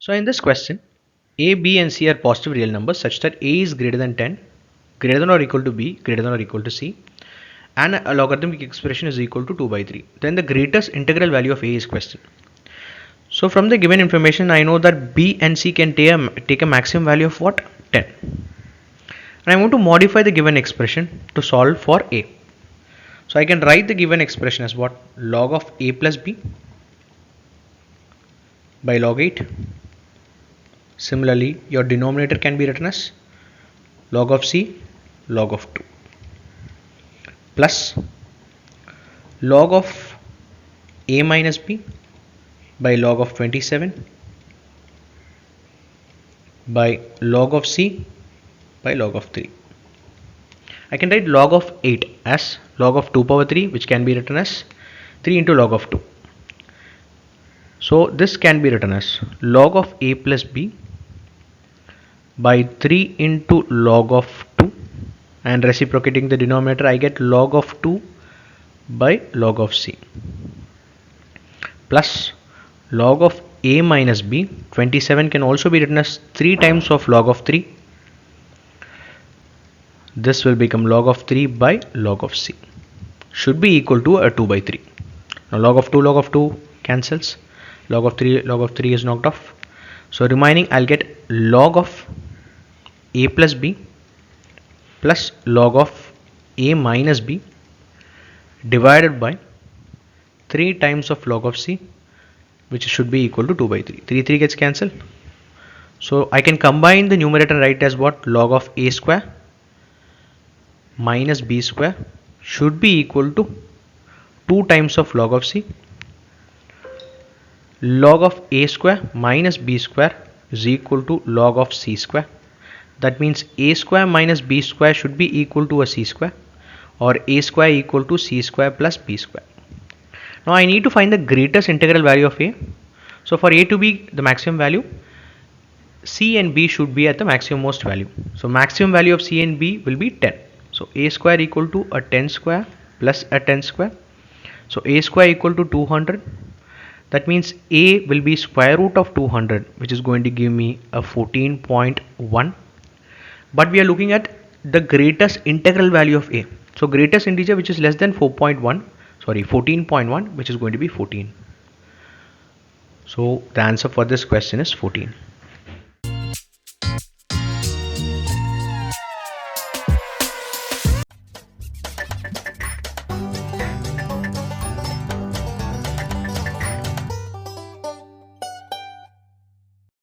So in this question, a, b and c are positive real numbers such that a is greater than 10, greater than or equal to b, greater than or equal to c, and a logarithmic expression is equal to 2 by 3. Then the greatest integral value of a is question. So from the given information, I know that b and c can take a maximum value of what? 10. And I want to modify the given expression to solve for a. So I can write the given expression as what? Log of a plus b by log 8. Similarly, your denominator can be written as log of c log of 2 plus log of a minus b by log of 27 by log of c by log of 3. I can write log of 8 as log of 2 power 3, which can be written as 3 into log of 2. So this can be written as log of a plus b by 3 into log of 2, and reciprocating the denominator I get log of 2 by log of c plus log of a minus b. 27 can also be written as 3 times of log of 3. This will become log of 3 by log of c, should be equal to a 2 by 3. Now log of 2 cancels, log of 3 is knocked off, so remaining I'll get log of a plus b plus log of a minus b divided by 3 times of log of c, which should be equal to 2 by 3. 3 gets cancelled, so I can combine the numerator and write as what? Log of a square minus b square should be equal to 2 times of log of c. Log of a square minus b square is equal to log of c square. That means a square minus b square should be equal to a c square, or a square equal to c square plus b square. Now I need to find the greatest integral value of a. So for a to be the maximum value, c and b should be at the maximum most value. So maximum value of c and b will be 10. So a square equal to a 10 square plus a 10 square. So a square equal to 200. That means a will be square root of 200, which is going to give me a 14.1. But we are looking at the greatest integral value of a. So greatest integer which is less than 14.1, which is going to be 14. So the answer for this question is 14.